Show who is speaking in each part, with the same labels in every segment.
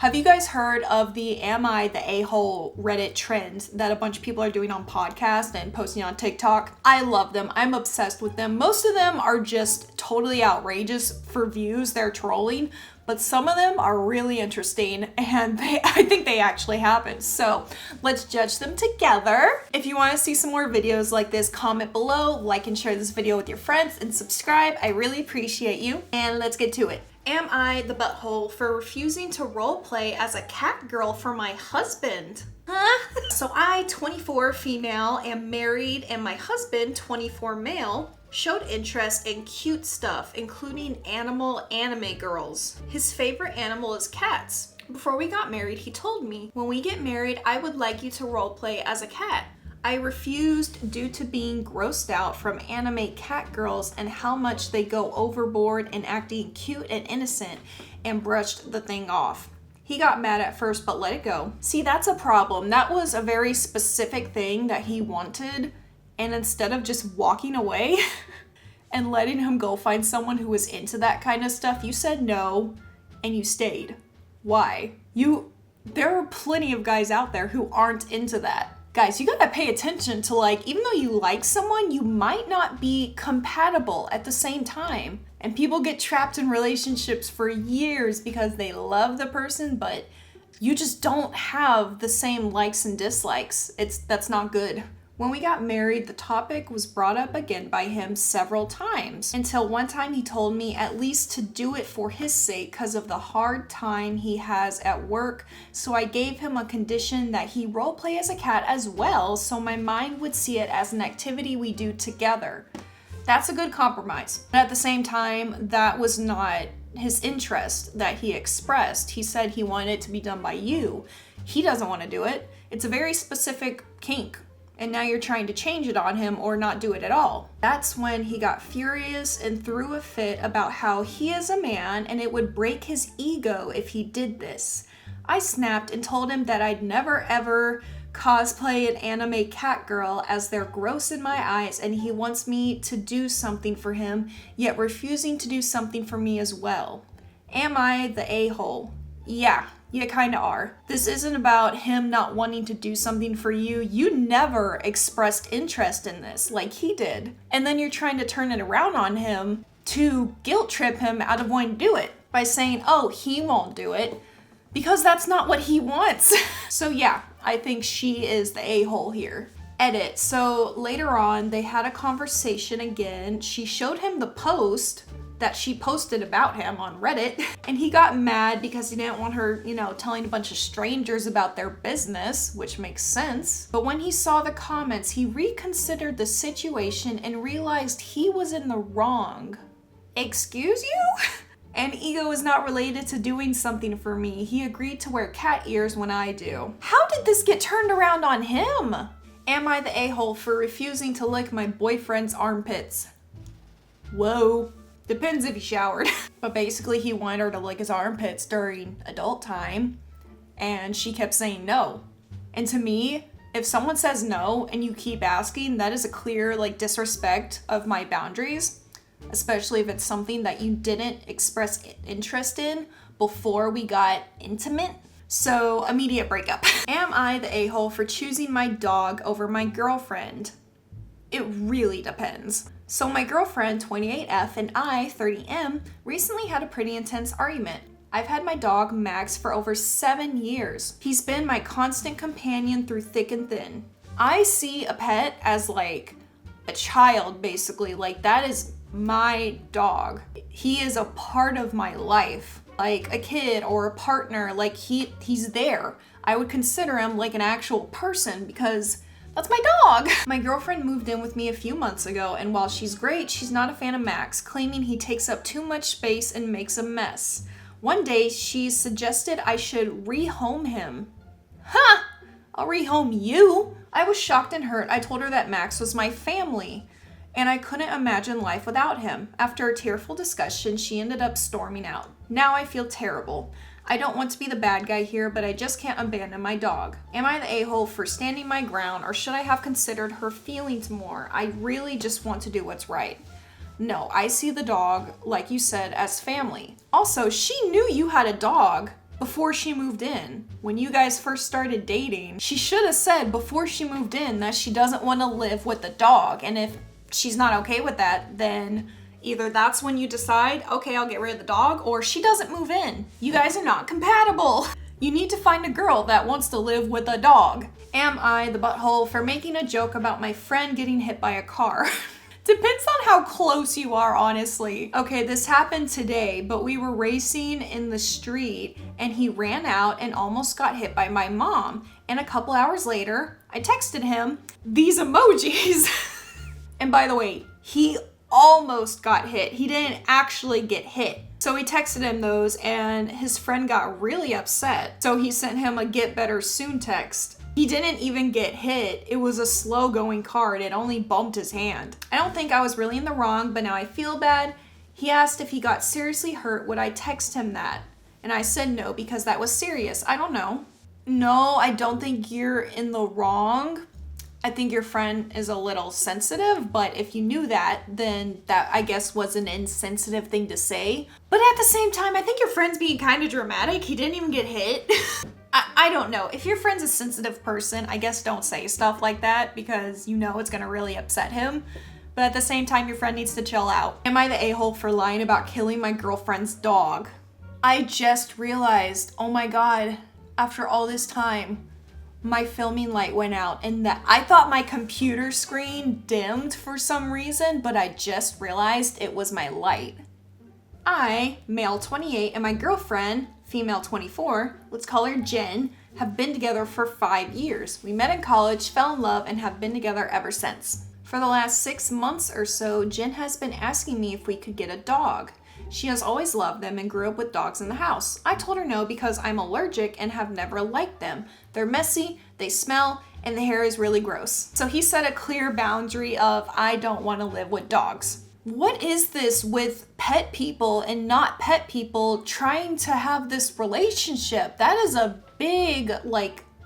Speaker 1: Have you guys heard of the Am I the A-hole Reddit trend that a bunch of people are doing on podcasts and posting on TikTok? I love them. I'm obsessed with them. Most of them are just totally outrageous for views. They're trolling, but some of them are really interesting and I think they actually happen. So let's judge them together. If you want to see some more videos like this, comment below, like and share this video with your friends, and subscribe. I really appreciate you. And let's get to it. Am I the butthole for refusing to roleplay as a cat girl for my husband? Huh? So I, 24 female, am married, and my husband, 24 male, showed interest in cute stuff, including anime girls. His favorite animal is cats. Before we got married, he told me, when we get married, I would like you to roleplay as a cat. I refused due to being grossed out from anime cat girls and how much they go overboard in acting cute and innocent, and brushed the thing off. He got mad at first but let it go. See, that's a problem. That was a very specific thing that he wanted, and instead of just walking away and letting him go find someone who was into that kind of stuff, you said no and you stayed. Why? There are plenty of guys out there who aren't into that. Guys, you gotta pay attention to, like, even though you like someone, you might not be compatible at the same time. And people get trapped in relationships for years because they love the person, but you just don't have the same likes and dislikes. That's not good. When we got married, the topic was brought up again by him several times, until one time he told me at least to do it for his sake because of the hard time he has at work. So I gave him a condition that he roleplay as a cat as well, so my mind would see it as an activity we do together. That's a good compromise. But at the same time, that was not his interest that he expressed. He said he wanted it to be done by you. He doesn't want to do it. It's a very specific kink. And now you're trying to change it on him or not do it at all. That's when he got furious and threw a fit about how he is a man and it would break his ego if he did this. I snapped and told him that I'd never ever cosplay an anime cat girl as they're gross in my eyes, and he wants me to do something for him, yet refusing to do something for me as well. Am I the a-hole? Yeah. You kinda are. This isn't about him not wanting to do something for you. You never expressed interest in this like he did. And then you're trying to turn it around on him to guilt trip him out of wanting to do it by saying, oh, he won't do it, because that's not what he wants. So yeah, I think she is the a-hole here. Edit. So later on, they had a conversation again. She showed him the post that she posted about him on Reddit, and he got mad because he didn't want her, telling a bunch of strangers about their business, which makes sense. But when he saw the comments, he reconsidered the situation and realized he was in the wrong. Excuse you? And ego is not related to doing something for me. He agreed to wear cat ears when I do. How did this get turned around on him? Am I the a-hole for refusing to lick my boyfriend's armpits? Whoa. Depends if he showered. But basically he wanted her to lick his armpits during adult time, and she kept saying no. And to me, if someone says no and you keep asking, that is a clear disrespect of my boundaries, especially if it's something that you didn't express interest in before we got intimate. So immediate breakup. Am I the a-hole for choosing my dog over my girlfriend? It really depends. So my girlfriend, 28F, and I, 30M, recently had a pretty intense argument. I've had my dog, Max, for over 7 years. He's been my constant companion through thick and thin. I see a pet as a child, basically. That is my dog. He is a part of my life. Like a kid or a partner, he's there. I would consider him like an actual person because that's my dog. My girlfriend moved in with me a few months ago, and while she's great, she's not a fan of Max, claiming he takes up too much space and makes a mess. One day, she suggested I should rehome him. Huh! I'll rehome you! I was shocked and hurt. I told her that Max was my family, and I couldn't imagine life without him. After a tearful discussion, she ended up storming out. Now I feel terrible. I don't want to be the bad guy here, but I just can't abandon my dog. Am I the a-hole for standing my ground, or should I have considered her feelings more? I really just want to do what's right. No, I see the dog, like you said, as family. Also, she knew you had a dog. before she moved in. When you guys first started dating, she should have said before she moved in that she doesn't want to live with the dog. And if she's not okay with that, then either that's when you decide, okay, I'll get rid of the dog, or she doesn't move in. You guys are not compatible. You need to find a girl that wants to live with a dog. Am I the butthole for making a joke about my friend getting hit by a car? Depends on how close you are, honestly. Okay, this happened today, but we were racing in the street and he ran out and almost got hit by my mom. And a couple hours later, I texted him these emojis. And by the way, he almost got hit. He didn't actually get hit. So we texted him those and his friend got really upset. So he sent him a get better soon text. He didn't even get hit. It was a slow going car. It only bumped his hand. I don't think I was really in the wrong, but now I feel bad. He asked if he got seriously hurt, would I text him that? And I said no, because that was serious. I don't know. No, I don't think you're in the wrong. I think your friend is a little sensitive, but if you knew that, then that I guess was an insensitive thing to say. But at the same time, I think your friend's being kind of dramatic. He didn't even get hit. I don't know. If your friend's a sensitive person, I guess don't say stuff like that because you know it's gonna really upset him. But at the same time, your friend needs to chill out. Am I the a-hole for lying about killing my girlfriend's dog? I just realized, oh my God, after all this time, my filming light went out and that I thought my computer screen dimmed for some reason, but I just realized it was my light. I, male 28, and my girlfriend, female 24, let's call her Jen, have been together for 5 years. We met in college, fell in love, and have been together ever since. For the last 6 months or so, Jen has been asking me if we could get a dog. She has always loved them and grew up with dogs in the house. I told her no because I'm allergic and have never liked them. They're messy, they smell, and the hair is really gross. So he set a clear boundary of I don't want to live with dogs. What is this with pet people and not pet people trying to have this relationship? That is a big,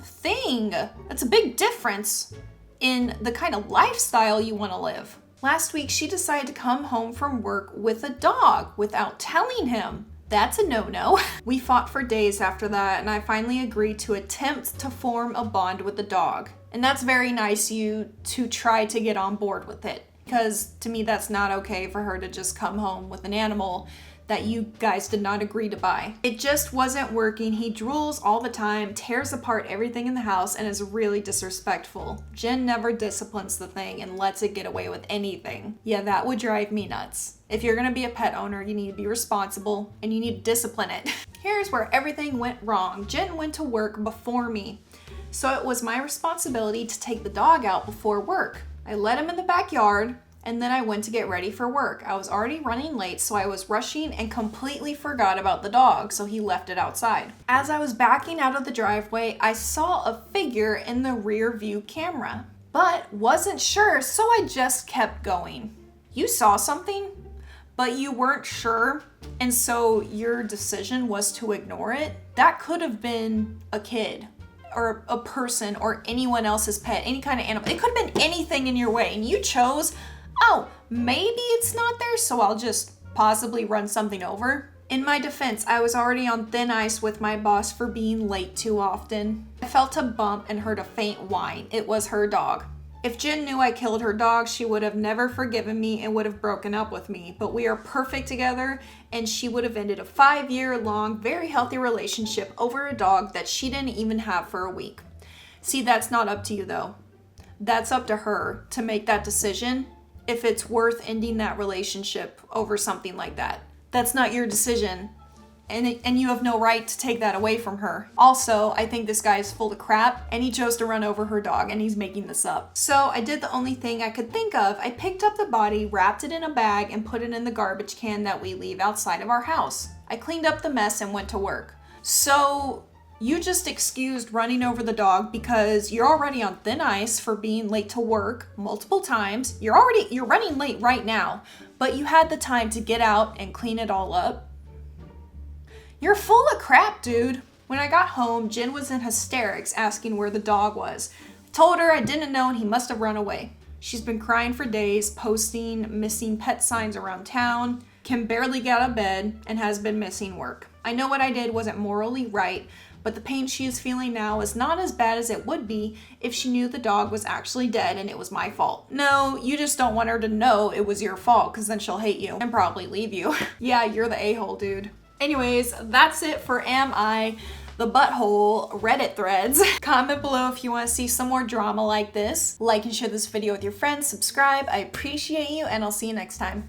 Speaker 1: thing. That's a big difference in the kind of lifestyle you want to live. Last week, she decided to come home from work with a dog without telling him. That's a no-no. We fought for days after that, and I finally agreed to attempt to form a bond with the dog. And that's very nice of you to try to get on board with it. Because to me, that's not okay for her to just come home with an animal that you guys did not agree to buy. It just wasn't working. He drools all the time, tears apart everything in the house, and is really disrespectful. Jen never disciplines the thing and lets it get away with anything. Yeah, that would drive me nuts. If you're gonna be a pet owner, you need to be responsible and you need to discipline it. Here's where everything went wrong. Jen went to work before me, so it was my responsibility to take the dog out before work. I let him in the backyard, and then I went to get ready for work. I was already running late, so I was rushing and completely forgot about the dog, so he left it outside. As I was backing out of the driveway, I saw a figure in the rear view camera, but wasn't sure, so I just kept going. You saw something, but you weren't sure, and so your decision was to ignore it? That could have been a kid, or a person, or anyone else's pet, any kind of animal. It could have been anything in your way, and you chose, oh, maybe it's not there, so I'll just possibly run something over. In my defense, I was already on thin ice with my boss for being late too often. I felt a bump and heard a faint whine. It was her dog. If Jen knew I killed her dog, she would have never forgiven me and would have broken up with me. But we are perfect together, and she would have ended a 5-year-long, very healthy relationship over a dog that she didn't even have for a week. See, that's not up to you, though. That's up to her to make that decision if it's worth ending that relationship over something like that. That's not your decision. And you have no right to take that away from her. Also, I think this guy is full of crap and he chose to run over her dog and he's making this up. So I did the only thing I could think of. I picked up the body, wrapped it in a bag, and put it in the garbage can that we leave outside of our house. I cleaned up the mess and went to work. So you just excused running over the dog because you're already on thin ice for being late to work multiple times. You're running late right now, but you had the time to get out and clean it all up. You're full of crap, dude. When I got home, Jen was in hysterics asking where the dog was. I told her I didn't know and he must have run away. She's been crying for days, posting missing pet signs around town, can barely get out of bed, and has been missing work. I know what I did wasn't morally right, but the pain she is feeling now is not as bad as it would be if she knew the dog was actually dead and it was my fault. No, you just don't want her to know it was your fault, because then she'll hate you and probably leave you. Yeah, you're the a-hole, dude. Anyways, that's it for Am I the Butthole Reddit threads. Comment below if you want to see some more drama like this. Like and share this video with your friends. Subscribe. I appreciate you, and I'll see you next time.